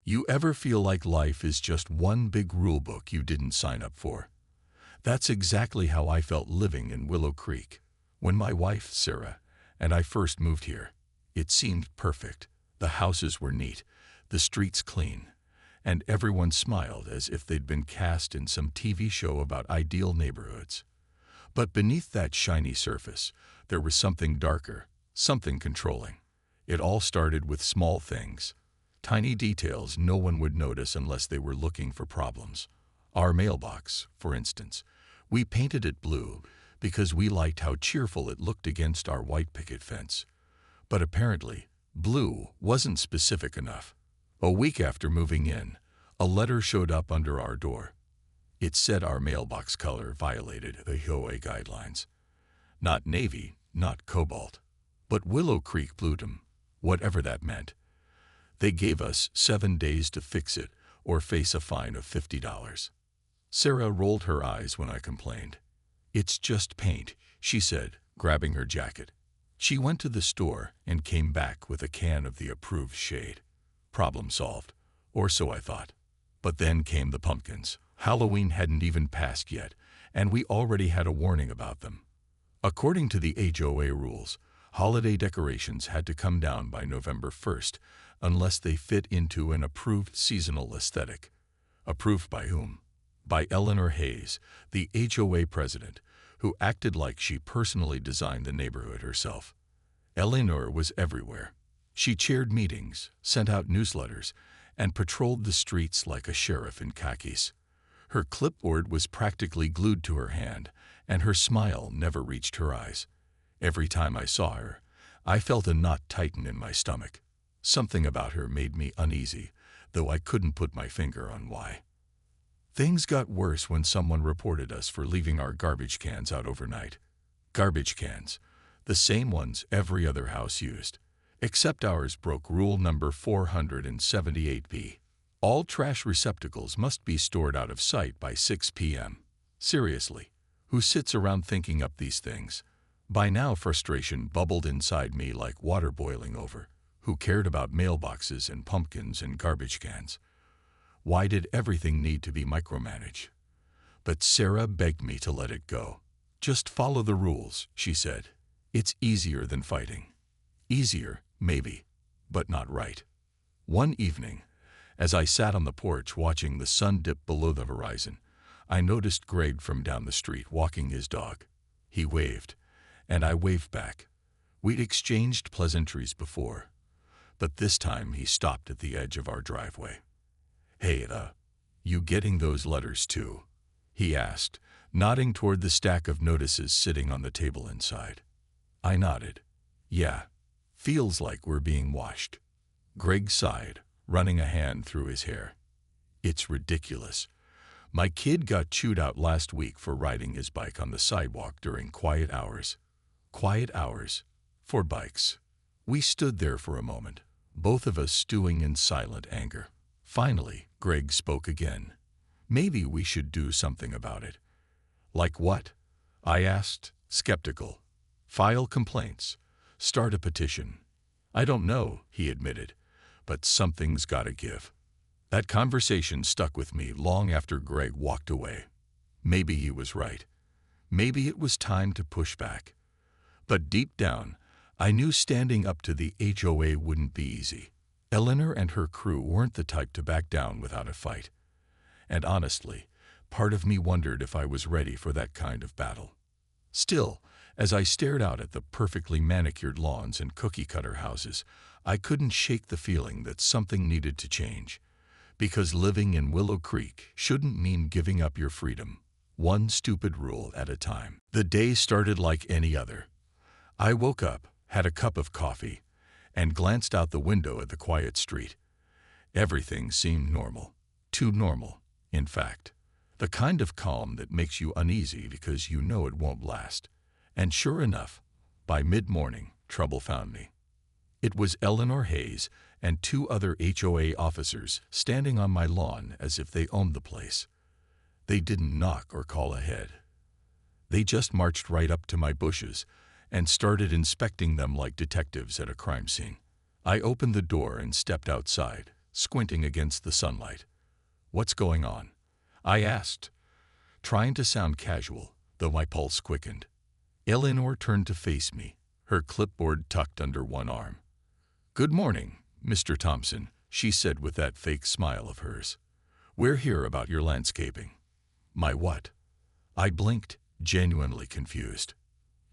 You ever feel like life is just one big rule book you didn't sign up for? That's exactly how I felt living in Willow Creek. When my wife, Sarah, and I first moved here, it seemed perfect. The houses were neat, the streets clean, and everyone smiled as if they'd been cast in some TV show about ideal neighborhoods. But beneath that shiny surface, there was something darker, something controlling. It all started with small things, tiny details no one would notice unless they were looking for problems. Our mailbox, for instance, we painted it blue because we liked how cheerful it looked against our white picket fence. But apparently, blue wasn't specific enough. A week after moving in, a letter showed up under our door. It said our mailbox color violated the HOA guidelines. Not navy, not cobalt, but Willow Creek bluedom, whatever that meant. They gave us 7 days to fix it or face a fine of $50. Sarah rolled her eyes when I complained. "It's just paint," she said, grabbing her jacket. She went to the store and came back with a can of the approved shade. Problem solved, or so I thought. But then came the pumpkins. Halloween hadn't even passed yet, and we already had a warning about them. According to the HOA rules, holiday decorations had to come down by November 1st unless they fit into an approved seasonal aesthetic. Approved by whom? By Eleanor Hayes, the HOA president, who acted like she personally designed the neighborhood herself. Eleanor was everywhere. She chaired meetings, sent out newsletters, and patrolled the streets like a sheriff in khakis. Her clipboard was practically glued to her hand, and her smile never reached her eyes. Every time I saw her, I felt a knot tighten in my stomach. Something about her made me uneasy, though I couldn't put my finger on why. Things got worse when someone reported us for leaving our garbage cans out overnight. Garbage cans, the same ones every other house used, except ours broke rule number 478B. All trash receptacles must be stored out of sight by 6 p.m. Seriously, who sits around thinking up these things? By now, frustration bubbled inside me like water boiling over. Who cared about mailboxes and pumpkins and garbage cans? Why did everything need to be micromanaged? But Sarah begged me to let it go. "Just follow the rules," she said. "It's easier than fighting." Easier, maybe, but not right. One evening, as I sat on the porch watching the sun dip below the horizon, I noticed Greg from down the street walking his dog. He waved, and I waved back. We'd exchanged pleasantries before, but this time he stopped at the edge of our driveway. "Hey, you getting those letters too?" he asked, nodding toward the stack of notices sitting on the table inside. I nodded. "Yeah, feels like we're being watched." Greg sighed, running a hand through his hair. "It's ridiculous. My kid got chewed out last week for riding his bike on the sidewalk during quiet hours." Quiet hours for bikes. We stood there for a moment, both of us stewing in silent anger. Finally, Greg spoke again. "Maybe we should do something about it." "Like what?" I asked, skeptical. "File complaints. Start a petition." "I don't know," he admitted, "but something's gotta give." That conversation stuck with me long after Greg walked away. Maybe he was right. Maybe it was time to push back. But deep down, I knew standing up to the HOA wouldn't be easy. Eleanor and her crew weren't the type to back down without a fight. And honestly, part of me wondered if I was ready for that kind of battle. Still, as I stared out at the perfectly manicured lawns and cookie-cutter houses, I couldn't shake the feeling that something needed to change. Because living in Willow Creek shouldn't mean giving up your freedom, one stupid rule at a time. The day started like any other. I woke up, had a cup of coffee, and glanced out the window at the quiet street. Everything seemed normal. Too normal, in fact. The kind of calm that makes you uneasy because you know it won't last. And sure enough, by mid-morning, trouble found me. It was Eleanor Hayes and 2 other HOA officers standing on my lawn as if they owned the place. They didn't knock or call ahead. They just marched right up to my bushes and started inspecting them like detectives at a crime scene. I opened the door and stepped outside, squinting against the sunlight. "What's going on?" I asked, trying to sound casual, though my pulse quickened. Eleanor turned to face me, her clipboard tucked under one arm. "Good morning, Mr. Thompson," she said with that fake smile of hers. "We're here about your landscaping." "My what?" I blinked, genuinely confused.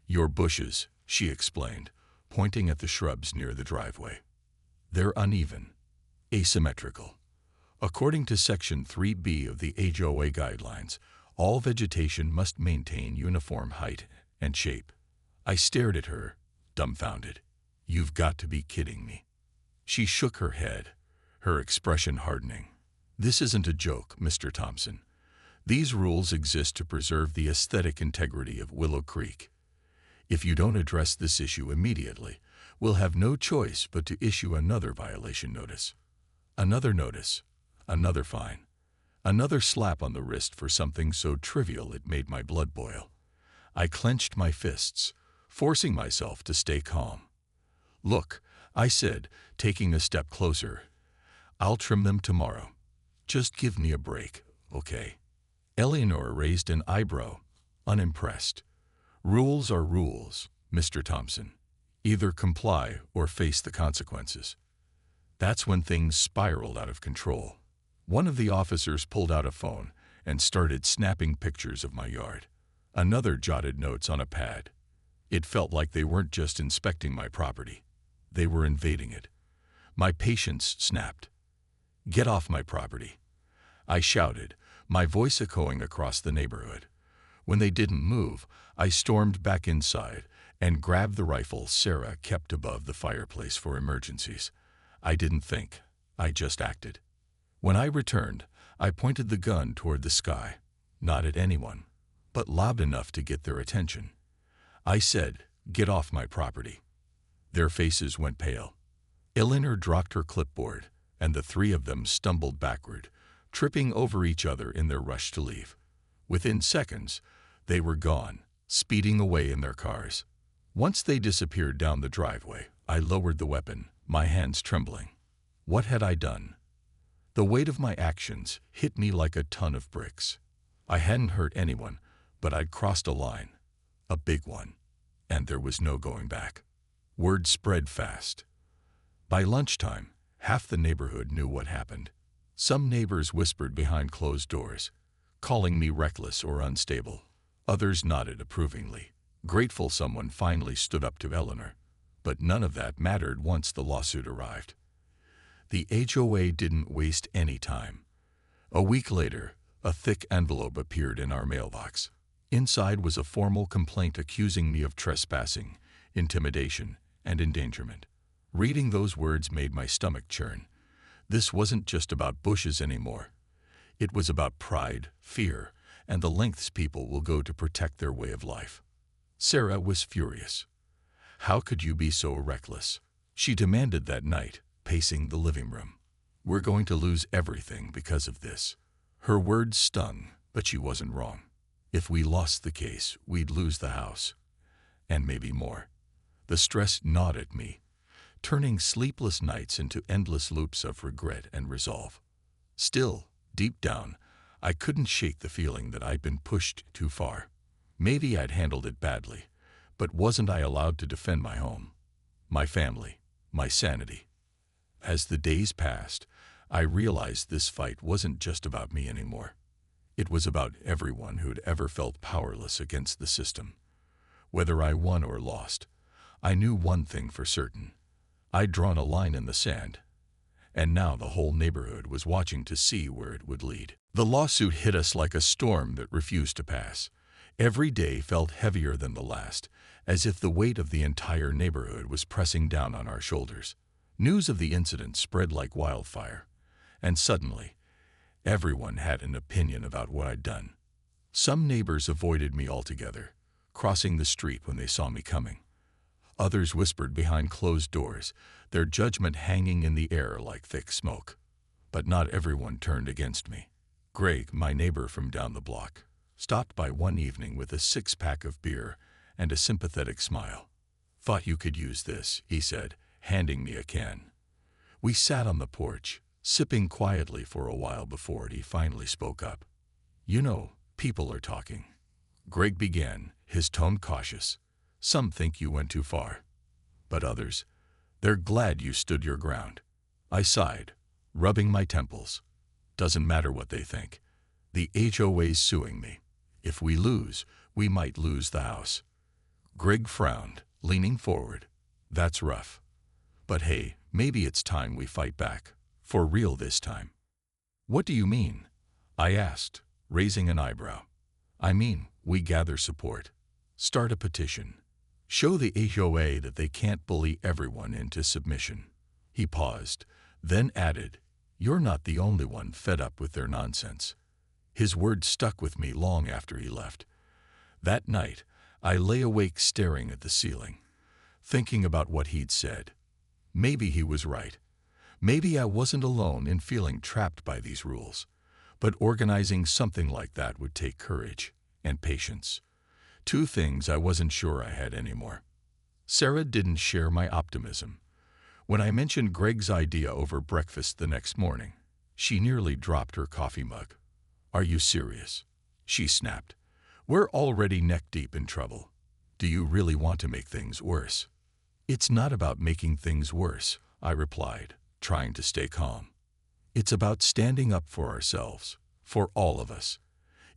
"Your bushes," she explained, pointing at the shrubs near the driveway. "They're uneven, asymmetrical. According to Section 3B of the HOA guidelines, all vegetation must maintain uniform height and shape." I stared at her, dumbfounded. "You've got to be kidding me." She shook her head, her expression hardening. "This isn't a joke, Mr. Thompson. These rules exist to preserve the aesthetic integrity of Willow Creek. If you don't address this issue immediately, we'll have no choice but to issue another violation notice. Another notice, another fine, another slap on the wrist for something so trivial it made my blood boil." I clenched my fists, forcing myself to stay calm. "Look," I said, taking a step closer, "I'll trim them tomorrow. Just give me a break, okay?" Eleanor raised an eyebrow, unimpressed. "Rules are rules, Mr. Thompson. Either comply or face the consequences." That's when things spiraled out of control. One of the officers pulled out a phone and started snapping pictures of my yard. Another jotted notes on a pad. It felt like they weren't just inspecting my property. They were invading it. My patience snapped. "Get off my property," I shouted, my voice echoing across the neighborhood. When they didn't move, I stormed back inside and grabbed the rifle Sarah kept above the fireplace for emergencies. I didn't think, I just acted. When I returned, I pointed the gun toward the sky, not at anyone, but loud enough to get their attention. I said, "Get off my property." Their faces went pale. Eleanor dropped her clipboard, and the three of them stumbled backward, tripping over each other in their rush to leave. Within seconds, they were gone, speeding away in their cars. Once they disappeared down the driveway, I lowered the weapon, my hands trembling. What had I done? The weight of my actions hit me like a ton of bricks. I hadn't hurt anyone, but I'd crossed a line, a big one, and there was no going back. Word spread fast. By lunchtime, half the neighborhood knew what happened. Some neighbors whispered behind closed doors, calling me reckless or unstable. Others nodded approvingly, grateful someone finally stood up to Eleanor. But none of that mattered once the lawsuit arrived. The HOA didn't waste any time. A week later, a thick envelope appeared in our mailbox. Inside was a formal complaint accusing me of trespassing, intimidation, and endangerment. Reading those words made my stomach churn. This wasn't just about bushes anymore. It was about pride, fear, and the lengths people will go to protect their way of life. Sarah was furious. "How could you be so reckless?" she demanded that night, pacing the living room. "We're going to lose everything because of this." Her words stung, but she wasn't wrong. If we lost the case, we'd lose the house. And maybe more. The stress gnawed at me, turning sleepless nights into endless loops of regret and resolve. Still, deep down, I couldn't shake the feeling that I'd been pushed too far. Maybe I'd handled it badly, but wasn't I allowed to defend my home, my family, my sanity? As the days passed, I realized this fight wasn't just about me anymore. It was about everyone who'd ever felt powerless against the system. Whether I won or lost, I knew one thing for certain. I'd drawn a line in the sand, and now the whole neighborhood was watching to see where it would lead. The lawsuit hit us like a storm that refused to pass. Every day felt heavier than the last, as if the weight of the entire neighborhood was pressing down on our shoulders. News of the incident spread like wildfire, and suddenly, everyone had an opinion about what I'd done. Some neighbors avoided me altogether, crossing the street when they saw me coming. Others whispered behind closed doors, their judgment hanging in the air like thick smoke. But not everyone turned against me. Greg, my neighbor from down the block, stopped by one evening with a six-pack of beer and a sympathetic smile. "Thought you could use this," he said, handing me a can. We sat on the porch, sipping quietly for a while before he finally spoke up. "You know, people are talking." Greg began, his tone cautious. "Some think you went too far. But others, they're glad you stood your ground." I sighed, rubbing my temples. "Doesn't matter what they think. The HOA's suing me. If we lose, we might lose the house." Greg frowned, leaning forward. "That's rough. But hey, maybe it's time we fight back. For real this time." "What do you mean?" I asked, raising an eyebrow. "I mean, we gather support. Start a petition. Show the HOA that they can't bully everyone into submission." He paused, then added, "You're not the only one fed up with their nonsense." His words stuck with me long after he left. That night, I lay awake staring at the ceiling, thinking about what he'd said. Maybe he was right. Maybe I wasn't alone in feeling trapped by these rules. But organizing something like that would take courage and patience. Two things I wasn't sure I had anymore. Sarah didn't share my optimism. When I mentioned Greg's idea over breakfast the next morning, she nearly dropped her coffee mug. "Are you serious?" she snapped. "We're already neck-deep in trouble. Do you really want to make things worse?" "It's not about making things worse," I replied, trying to stay calm. "It's about standing up for ourselves, for all of us.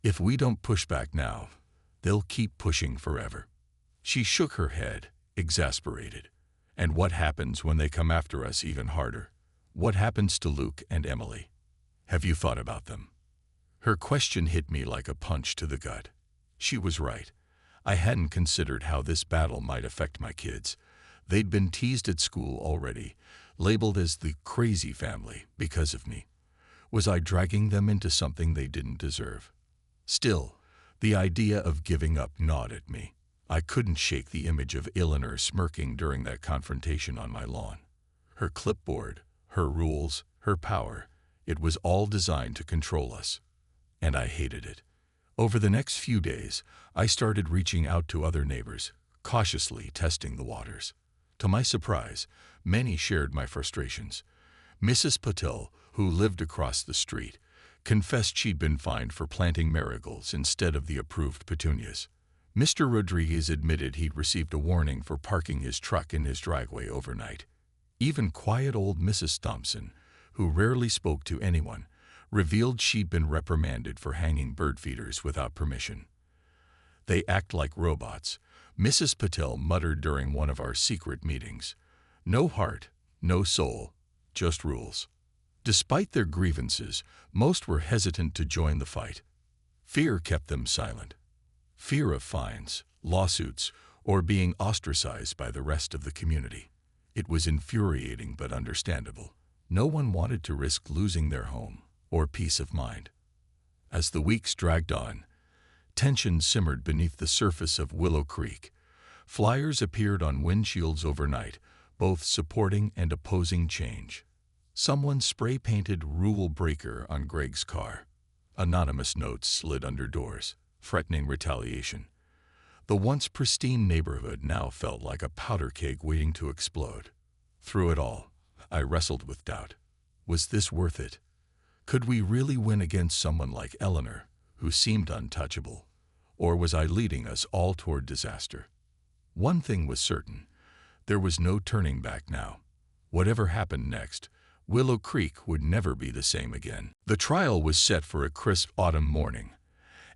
If we don't push back now, they'll keep pushing forever." She shook her head, exasperated. "And what happens when they come after us even harder? What happens to Luke and Emily? Have you thought about them?" Her question hit me like a punch to the gut. She was right. I hadn't considered how this battle might affect my kids. They'd been teased at school already, labeled as the crazy family because of me. Was I dragging them into something they didn't deserve? Still, the idea of giving up gnawed at me. I couldn't shake the image of Eleanor smirking during that confrontation on my lawn. Her clipboard, her rules, her power, it was all designed to control us. And I hated it. Over the next few days, I started reaching out to other neighbors, cautiously testing the waters. To my surprise, many shared my frustrations. Mrs. Patel, who lived across the street, confessed she'd been fined for planting marigolds instead of the approved petunias. Mr. Rodriguez admitted he'd received a warning for parking his truck in his driveway overnight. Even quiet old Mrs. Thompson, who rarely spoke to anyone, revealed she'd been reprimanded for hanging bird feeders without permission. "They act like robots," Mrs. Patel muttered during one of our secret meetings. "No heart, no soul, just rules." Despite their grievances, most were hesitant to join the fight. Fear kept them silent. Fear of fines, lawsuits, or being ostracized by the rest of the community. It was infuriating but understandable. No one wanted to risk losing their home or peace of mind. As the weeks dragged on, tension simmered beneath the surface of Willow Creek. Flyers appeared on windshields overnight, both supporting and opposing change. Someone spray-painted "Rule Breaker" on Greg's car. Anonymous notes slid under doors, threatening retaliation. The once pristine neighborhood now felt like a powder keg waiting to explode. Through it all, I wrestled with doubt. Was this worth it? Could we really win against someone like Eleanor, who seemed untouchable? Or was I leading us all toward disaster? One thing was certain. There was no turning back now. Whatever happened next, Willow Creek would never be the same again. The trial was set for a crisp autumn morning,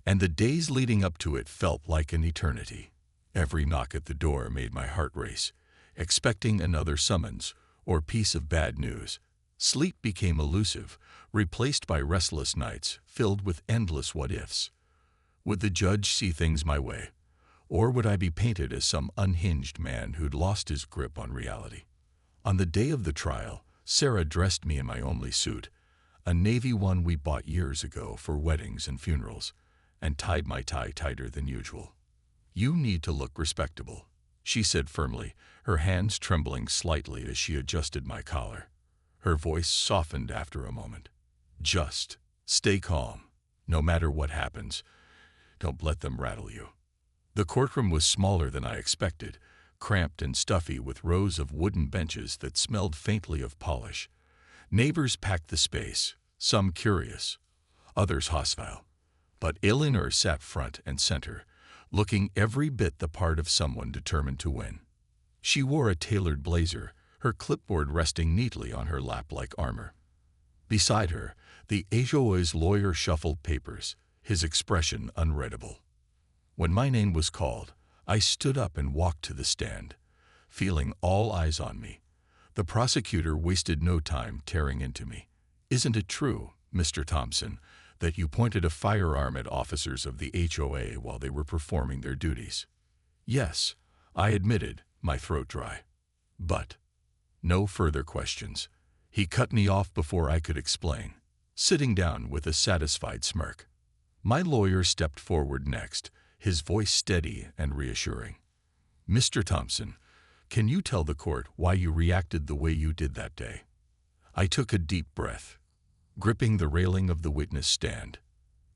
and the days leading up to it felt like an eternity. Every knock at the door made my heart race, expecting another summons or piece of bad news. Sleep became elusive, replaced by restless nights filled with endless what-ifs. Would the judge see things my way, or would I be painted as some unhinged man who'd lost his grip on reality? On the day of the trial, Sarah dressed me in my only suit, a navy one we bought years ago for weddings and funerals, and tied my tie tighter than usual. "You need to look respectable," she said firmly, her hands trembling slightly as she adjusted my collar. Her voice softened after a moment. "Just stay calm. No matter what happens, don't let them rattle you." The courtroom was smaller than I expected, cramped and stuffy with rows of wooden benches that smelled faintly of polish. Neighbors packed the space, some curious, others hostile. But Eleanor sat front and center, looking every bit the part of someone determined to win. She wore a tailored blazer, her clipboard resting neatly on her lap like armor. Beside her, the HOA's lawyer shuffled papers, his expression unreadable. When my name was called, I stood up and walked to the stand, feeling all eyes on me. The prosecutor wasted no time tearing into me. "Isn't it true, Mr. Thompson, that you pointed a firearm at officers of the HOA while they were performing their duties?" "Yes," I admitted, my throat dry. "But—" No further questions. He cut me off before I could explain, sitting down with a satisfied smirk. My lawyer stepped forward next, his voice steady and reassuring. "Mr. Thompson, can you tell the court why you reacted the way you did that day?" I took a deep breath, gripping the railing of the witness stand.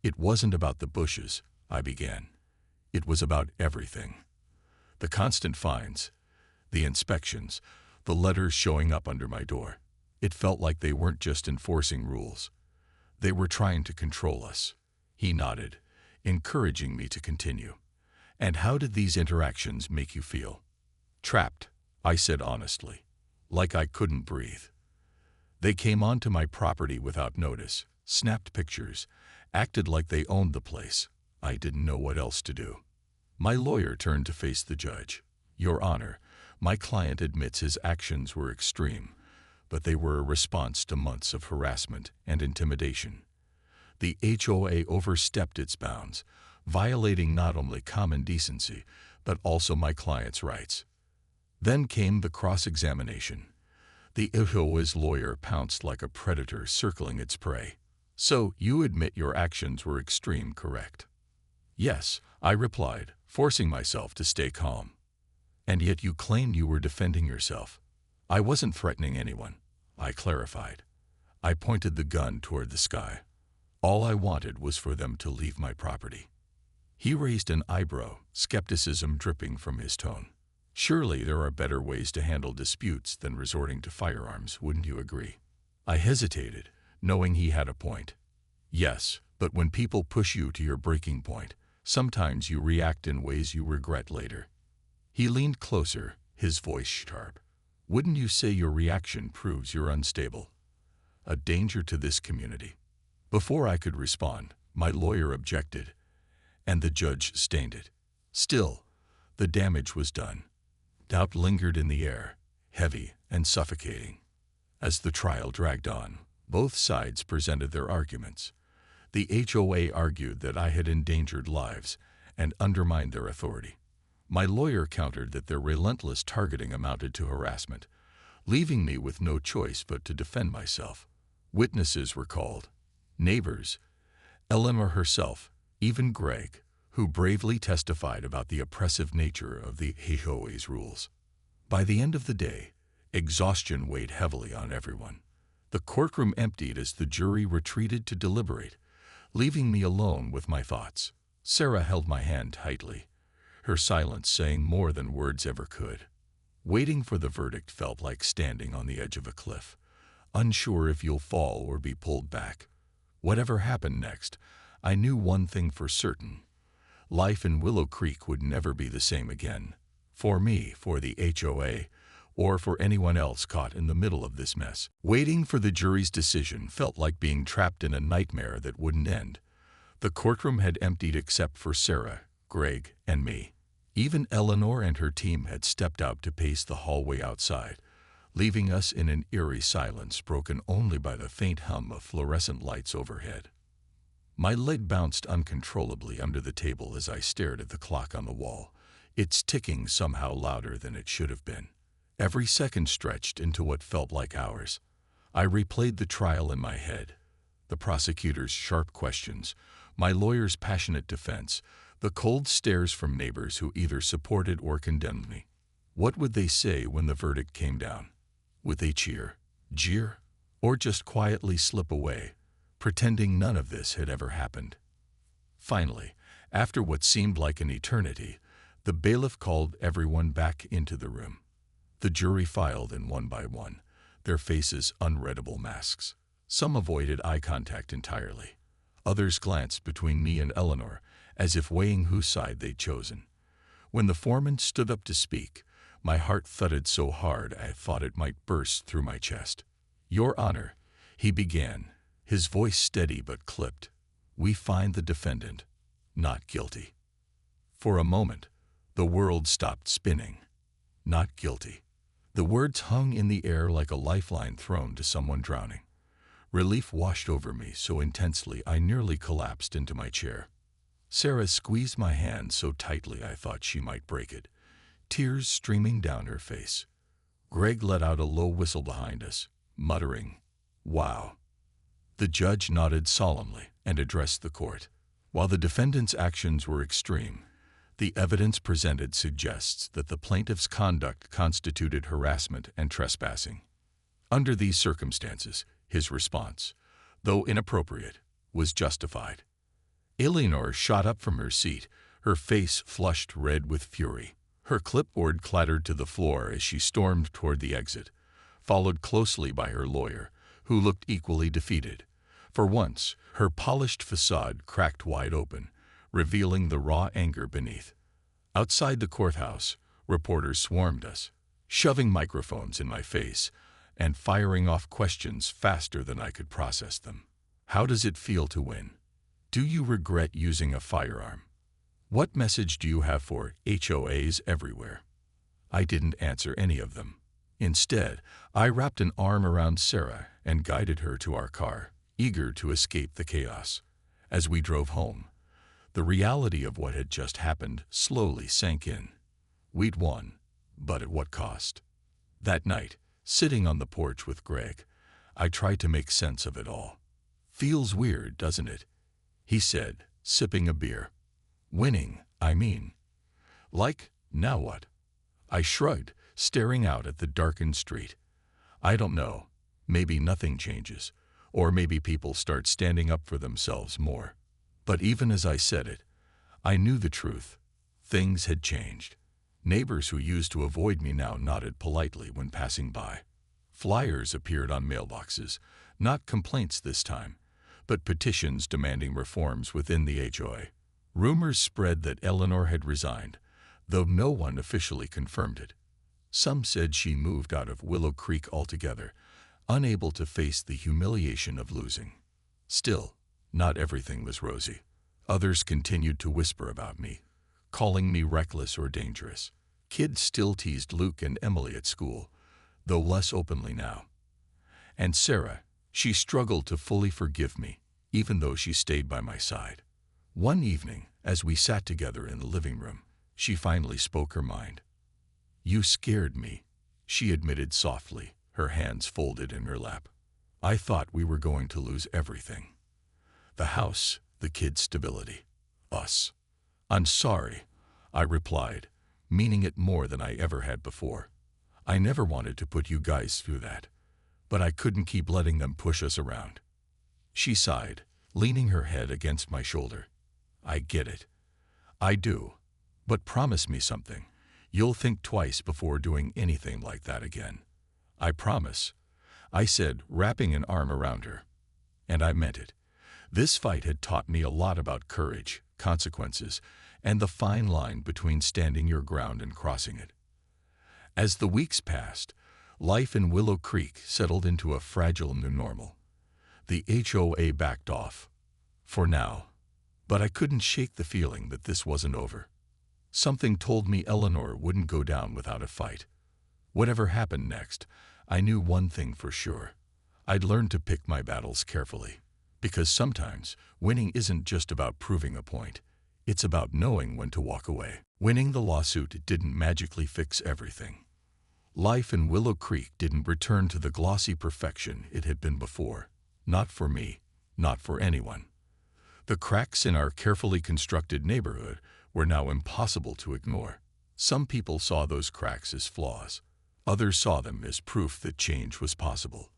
"It wasn't about the bushes," I began. "It was about everything. The constant fines, the inspections, the letters showing up under my door. It felt like they weren't just enforcing rules. They were trying to control us." He nodded, encouraging me to continue. "And how did these interactions make you feel?" "Trapped," I said honestly, like I couldn't breathe. They came onto my property without notice, snapped pictures, acted like they owned the place. I didn't know what else to do. My lawyer turned to face the judge. "Your Honor, my client admits his actions were extreme, but they were a response to months of harassment and intimidation. The HOA overstepped its bounds, violating not only common decency, but also my client's rights." Then came the cross-examination. The HOA's lawyer pounced like a predator circling its prey. "So you admit your actions were extreme, correct?" "Yes," I replied, forcing myself to stay calm. "And yet you claimed you were defending yourself." "I wasn't threatening anyone," I clarified. I pointed the gun toward the sky. All I wanted was for them to leave my property. He raised an eyebrow, skepticism dripping from his tone. "Surely there are better ways to handle disputes than resorting to firearms, wouldn't you agree?" I hesitated, knowing he had a point. "Yes, but when people push you to your breaking point, sometimes you react in ways you regret later." He leaned closer, his voice sharp. "Wouldn't you say your reaction proves you're unstable? A danger to this community?" Before I could respond, my lawyer objected, and the judge sustained it. Still, the damage was done. Doubt lingered in the air, heavy and suffocating. As the trial dragged on, both sides presented their arguments. The HOA argued that I had endangered lives and undermined their authority. My lawyer countered that their relentless targeting amounted to harassment, leaving me with no choice but to defend myself. Witnesses were called. Neighbors, Eleanor herself, even Greg, who bravely testified about the oppressive nature of the HOA's rules. By the end of the day, exhaustion weighed heavily on everyone. The courtroom emptied as the jury retreated to deliberate, leaving me alone with my thoughts. Sarah held my hand tightly, her silence saying more than words ever could. Waiting for the verdict felt like standing on the edge of a cliff, unsure if you'll fall or be pulled back. Whatever happened next, I knew one thing for certain. Life in Willow Creek would never be the same again. For me, for the HOA, or for anyone else caught in the middle of this mess. Waiting for the jury's decision felt like being trapped in a nightmare that wouldn't end. The courtroom had emptied except for Sarah, Greg, and me. Even Eleanor and her team had stepped out to pace the hallway outside, leaving us in an eerie silence broken only by the faint hum of fluorescent lights overhead. My leg bounced uncontrollably under the table as I stared at the clock on the wall, its ticking somehow louder than it should have been. Every second stretched into what felt like hours. I replayed the trial in my head. The prosecutor's sharp questions, my lawyer's passionate defense, the cold stares from neighbors who either supported or condemned me. What would they say when the verdict came down? Would they cheer, jeer, or just quietly slip away, pretending none of this had ever happened? Finally, after what seemed like an eternity, the bailiff called everyone back into the room. The jury filed in one by one, their faces unreadable masks. Some avoided eye contact entirely. Others glanced between me and Eleanor, as if weighing whose side they'd chosen. When the foreman stood up to speak, my heart thudded so hard I thought it might burst through my chest. "Your Honor," he began, his voice steady but clipped, "we find the defendant not guilty." For a moment, the world stopped spinning. Not guilty. The words hung in the air like a lifeline thrown to someone drowning. Relief washed over me so intensely I nearly collapsed into my chair. Sarah squeezed my hand so tightly I thought she might break it, tears streaming down her face. Greg let out a low whistle behind us, muttering, "Wow." The judge nodded solemnly and addressed the court. While the defendant's actions were extreme, the evidence presented suggests that the plaintiff's conduct constituted harassment and trespassing. Under these circumstances, his response, though inappropriate, was justified. Eleanor shot up from her seat, her face flushed red with fury. Her clipboard clattered to the floor as she stormed toward the exit, followed closely by her lawyer, who looked equally defeated. For once, her polished facade cracked wide open, revealing the raw anger beneath. Outside the courthouse, reporters swarmed us, shoving microphones in my face and firing off questions faster than I could process them. How does it feel to win? Do you regret using a firearm? What message do you have for HOAs everywhere? I didn't answer any of them. Instead, I wrapped an arm around Sarah and guided her to our car, eager to escape the chaos. As we drove home, the reality of what had just happened slowly sank in. We'd won, but at what cost? That night, sitting on the porch with Greg, I tried to make sense of it all. "Feels weird, doesn't it?" he said, sipping a beer. "Winning, I mean." "Like, now what?" I shrugged, staring out at the darkened street. "I don't know. Maybe nothing changes, or maybe people start standing up for themselves more." But even as I said it, I knew the truth. Things had changed. Neighbors who used to avoid me now nodded politely when passing by. Flyers appeared on mailboxes, not complaints this time, but petitions demanding reforms within the HOA. Rumors spread that Eleanor had resigned, though no one officially confirmed it. Some said she moved out of Willow Creek altogether, unable to face the humiliation of losing. Still, not everything was rosy. Others continued to whisper about me, calling me reckless or dangerous. Kids still teased Luke and Emily at school, though less openly now. And Sarah, she struggled to fully forgive me, even though she stayed by my side. One evening, as we sat together in the living room, she finally spoke her mind. "You scared me," she admitted softly, her hands folded in her lap. "I thought we were going to lose everything. The house, the kids' stability, us." "I'm sorry," I replied, meaning it more than I ever had before. "I never wanted to put you guys through that, but I couldn't keep letting them push us around." She sighed, leaning her head against my shoulder. "I get it. I do. But promise me something. You'll think twice before doing anything like that again." "I promise," I said, wrapping an arm around her. And I meant it. This fight had taught me a lot about courage, consequences, and the fine line between standing your ground and crossing it. As the weeks passed, life in Willow Creek settled into a fragile new normal. The HOA backed off. For now. But I couldn't shake the feeling that this wasn't over. Something told me Eleanor wouldn't go down without a fight. Whatever happened next, I knew one thing for sure. I'd learned to pick my battles carefully. Because sometimes, winning isn't just about proving a point. It's about knowing when to walk away. Winning the lawsuit didn't magically fix everything. Life in Willow Creek didn't return to the glossy perfection it had been before. Not for me, not for anyone. The cracks in our carefully constructed neighborhood were now impossible to ignore. Some people saw those cracks as flaws. Others saw them as proof that change was possible.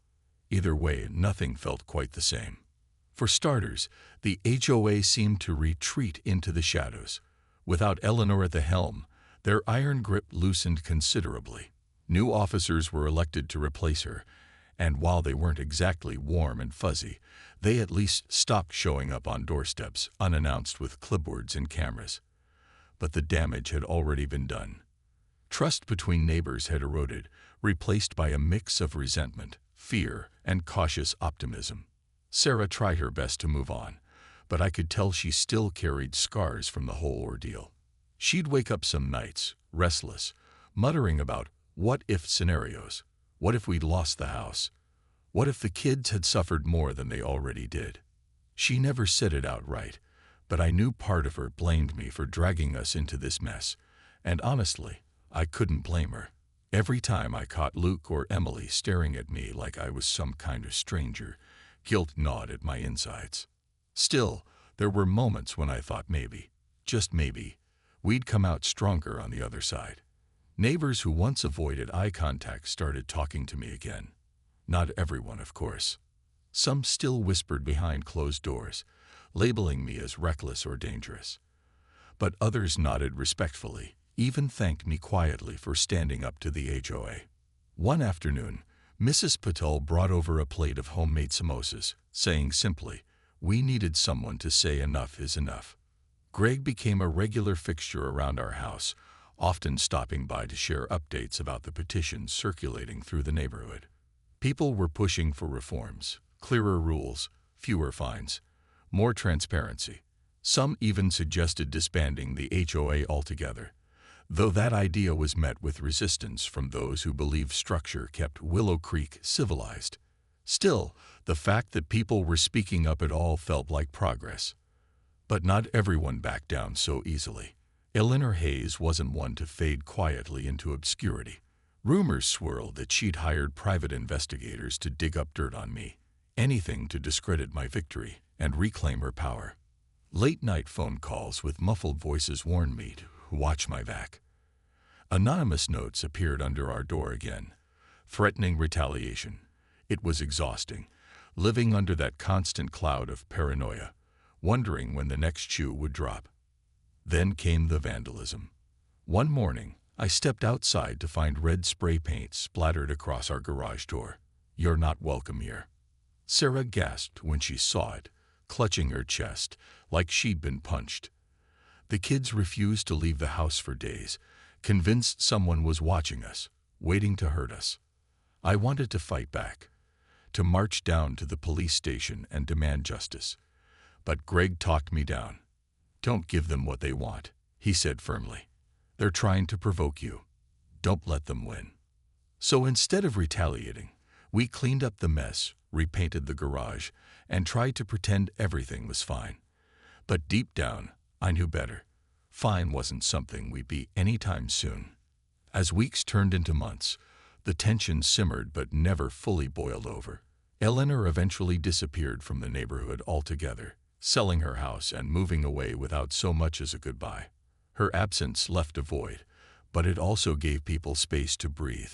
Either way, nothing felt quite the same. For starters, the HOA seemed to retreat into the shadows. Without Eleanor at the helm, their iron grip loosened considerably. New officers were elected to replace her, And while they weren't exactly warm and fuzzy, they at least stopped showing up on doorsteps unannounced with clipboards and cameras. But the damage had already been done. Trust between neighbors had eroded, replaced by a mix of resentment, fear, and cautious optimism. Sarah tried her best to move on, but I could tell she still carried scars from the whole ordeal. She'd wake up some nights, restless, muttering about what-if scenarios. What if we'd lost the house? What if the kids had suffered more than they already did? She never said it outright, but I knew part of her blamed me for dragging us into this mess, and honestly, I couldn't blame her. Every time I caught Luke or Emily staring at me like I was some kind of stranger, guilt gnawed at my insides. Still, there were moments when I thought maybe, just maybe, we'd come out stronger on the other side. Neighbors who once avoided eye contact started talking to me again. Not everyone, of course. Some still whispered behind closed doors, labeling me as reckless or dangerous. But others nodded respectfully, even thanked me quietly for standing up to the HOA. One afternoon, Mrs. Patel brought over a plate of homemade samosas, saying simply, we needed someone to say enough is enough. Greg became a regular fixture around our house, often stopping by to share updates about the petitions circulating through the neighborhood. People were pushing for reforms, clearer rules, fewer fines, more transparency. Some even suggested disbanding the HOA altogether, though that idea was met with resistance from those who believed structure kept Willow Creek civilized. Still, the fact that people were speaking up at all felt like progress. But not everyone backed down so easily. Eleanor Hayes wasn't one to fade quietly into obscurity. Rumors swirled that she'd hired private investigators to dig up dirt on me, anything to discredit my victory and reclaim her power. Late-night phone calls with muffled voices warned me to watch my back. Anonymous notes appeared under our door again, threatening retaliation. It was exhausting, living under that constant cloud of paranoia, wondering when the next shoe would drop. Then came the vandalism. One morning, I stepped outside to find red spray paint splattered across our garage door. You're not welcome here. Sarah gasped when she saw it, clutching her chest like she'd been punched. The kids refused to leave the house for days, convinced someone was watching us, waiting to hurt us. I wanted to fight back, to march down to the police station and demand justice. But Greg talked me down. Don't give them what they want, he said firmly. They're trying to provoke you. Don't let them win. So instead of retaliating, we cleaned up the mess, repainted the garage, and tried to pretend everything was fine. But deep down, I knew better. Fine wasn't something we'd be anytime soon. As weeks turned into months, the tension simmered but never fully boiled over. Eleanor eventually disappeared from the neighborhood altogether, selling her house and moving away without so much as a goodbye. Her absence left a void, but it also gave people space to breathe,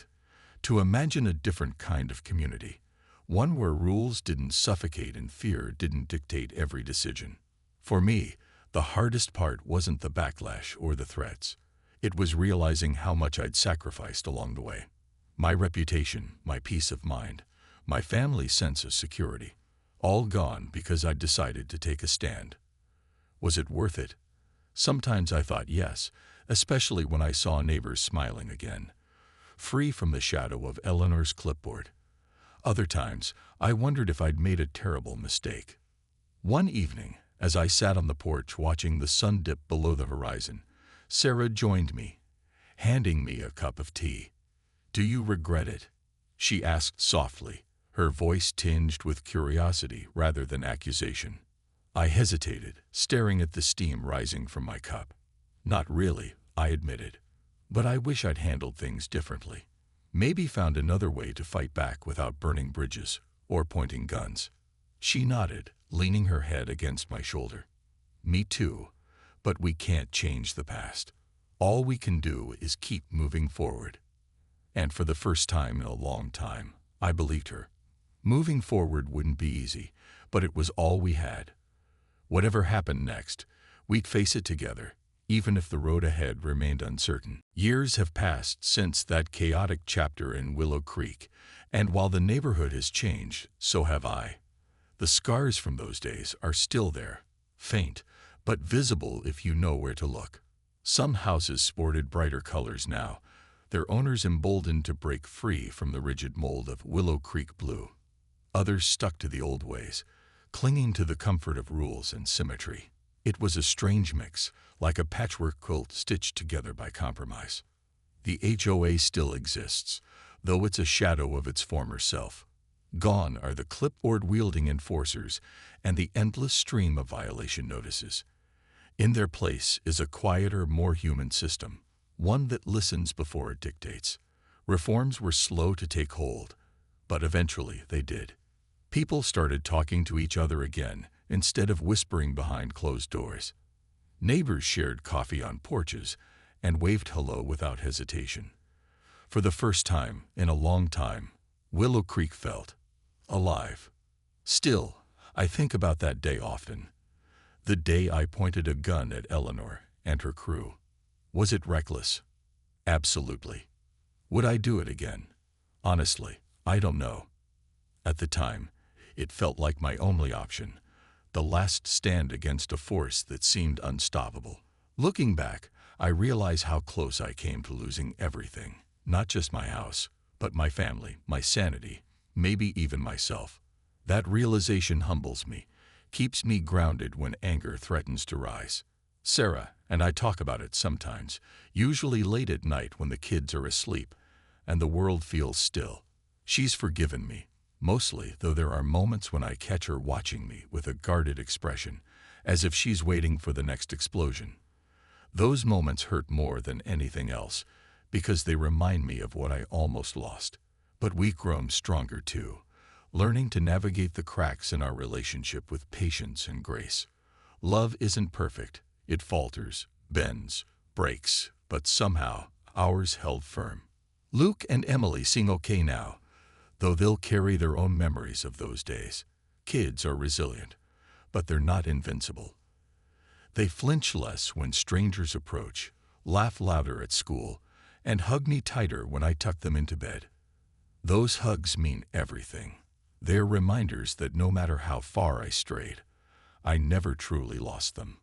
to imagine a different kind of community, one where rules didn't suffocate and fear didn't dictate every decision. For me, the hardest part wasn't the backlash or the threats. It was realizing how much I'd sacrificed along the way. My reputation, my peace of mind, my family's sense of security, all gone because I'd decided to take a stand. Was it worth it? Sometimes I thought yes, especially when I saw neighbors smiling again, free from the shadow of Eleanor's clipboard. Other times, I wondered if I'd made a terrible mistake. One evening, as I sat on the porch watching the sun dip below the horizon, Sarah joined me, handing me a cup of tea. "Do you regret it?" she asked softly, her voice tinged with curiosity rather than accusation. I hesitated, staring at the steam rising from my cup. "Not really," I admitted, "but I wish I'd handled things differently. Maybe found another way to fight back without burning bridges or pointing guns." She nodded, leaning her head against my shoulder. "Me too, but we can't change the past. All we can do is keep moving forward." And for the first time in a long time, I believed her. Moving forward wouldn't be easy, but it was all we had. Whatever happened next, we'd face it together, even if the road ahead remained uncertain. Years have passed since that chaotic chapter in Willow Creek, and while the neighborhood has changed, so have I. The scars from those days are still there, faint, but visible if you know where to look. Some houses sported brighter colors now, their owners emboldened to break free from the rigid mold of Willow Creek blue. Others stuck to the old ways, clinging to the comfort of rules and symmetry. It was a strange mix, like a patchwork quilt stitched together by compromise. The HOA still exists, though it's a shadow of its former self. Gone are the clipboard-wielding enforcers and the endless stream of violation notices. In their place is a quieter, more human system, one that listens before it dictates. Reforms were slow to take hold, but eventually they did. People started talking to each other again instead of whispering behind closed doors. Neighbors shared coffee on porches and waved hello without hesitation. For the first time in a long time, Willow Creek felt alive. Still, I think about that day often. The day I pointed a gun at Eleanor and her crew. Was it reckless? Absolutely. Would I do it again? Honestly, I don't know. At the time, it felt like my only option, the last stand against a force that seemed unstoppable. Looking back, I realize how close I came to losing everything, not just my house, but my family, my sanity, maybe even myself. That realization humbles me, keeps me grounded when anger threatens to rise. Sarah and I talk about it sometimes, usually late at night when the kids are asleep and the world feels still. She's forgiven me, mostly, though there are moments when I catch her watching me with a guarded expression, as if she's waiting for the next explosion. Those moments hurt more than anything else, because they remind me of what I almost lost. But we've grown stronger too, learning to navigate the cracks in our relationship with patience and grace. Love isn't perfect. It falters, bends, breaks, but somehow ours held firm. Luke and Emily seem okay now, though they'll carry their own memories of those days. Kids are resilient, but they're not invincible. They flinch less when strangers approach, laugh louder at school, and hug me tighter when I tuck them into bed. Those hugs mean everything. They're reminders that no matter how far I strayed, I never truly lost them.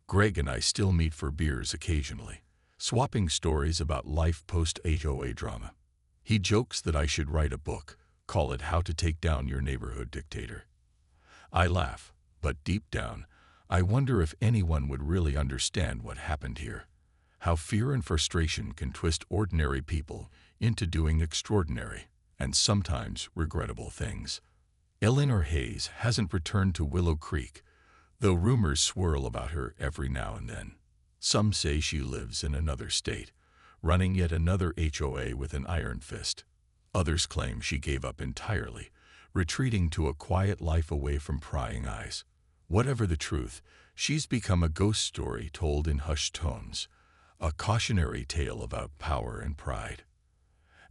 Greg and I still meet for beers occasionally, swapping stories about life post-HOA drama. He jokes that I should write a book, call it How to Take Down Your Neighborhood Dictator. I laugh, but deep down, I wonder if anyone would really understand what happened here. How fear and frustration can twist ordinary people into doing extraordinary, and sometimes regrettable things. Eleanor Hayes hasn't returned to Willow Creek, though rumors swirl about her every now and then. Some say she lives in another state, running yet another HOA with an iron fist. Others claim she gave up entirely, retreating to a quiet life away from prying eyes. Whatever the truth, she's become a ghost story told in hushed tones, a cautionary tale about power and pride.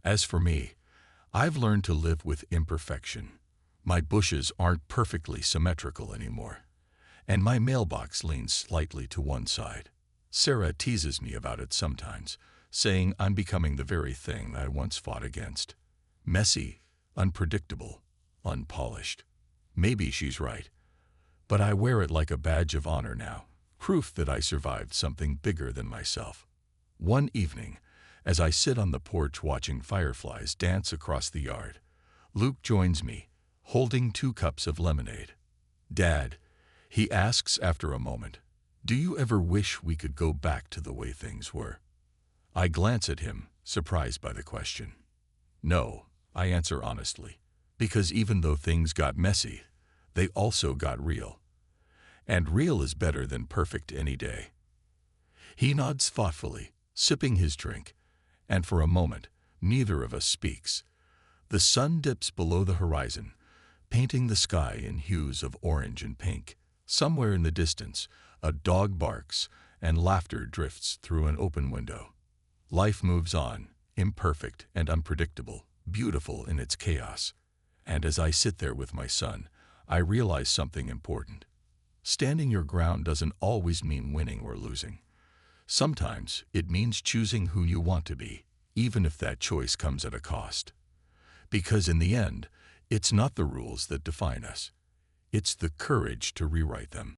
As for me, I've learned to live with imperfection. My bushes aren't perfectly symmetrical anymore, and my mailbox leans slightly to one side. Sarah teases me about it sometimes, saying I'm becoming the very thing I once fought against. Messy, unpredictable, unpolished. Maybe she's right, but I wear it like a badge of honor now, proof that I survived something bigger than myself. One evening, as I sit on the porch watching fireflies dance across the yard, Luke joins me, holding 2 cups of lemonade. "Dad," he asks after a moment, "do you ever wish we could go back to the way things were?" I glance at him, surprised by the question. "No," I answer honestly, because even though things got messy, they also got real. And real is better than perfect any day. He nods thoughtfully, sipping his drink, and for a moment, neither of us speaks. The sun dips below the horizon, painting the sky in hues of orange and pink. Somewhere in the distance, a dog barks and laughter drifts through an open window. Life moves on, imperfect and unpredictable, beautiful in its chaos. And as I sit there with my son, I realize something important. Standing your ground doesn't always mean winning or losing. Sometimes it means choosing who you want to be, even if that choice comes at a cost. Because in the end, it's not the rules that define us. It's the courage to rewrite them.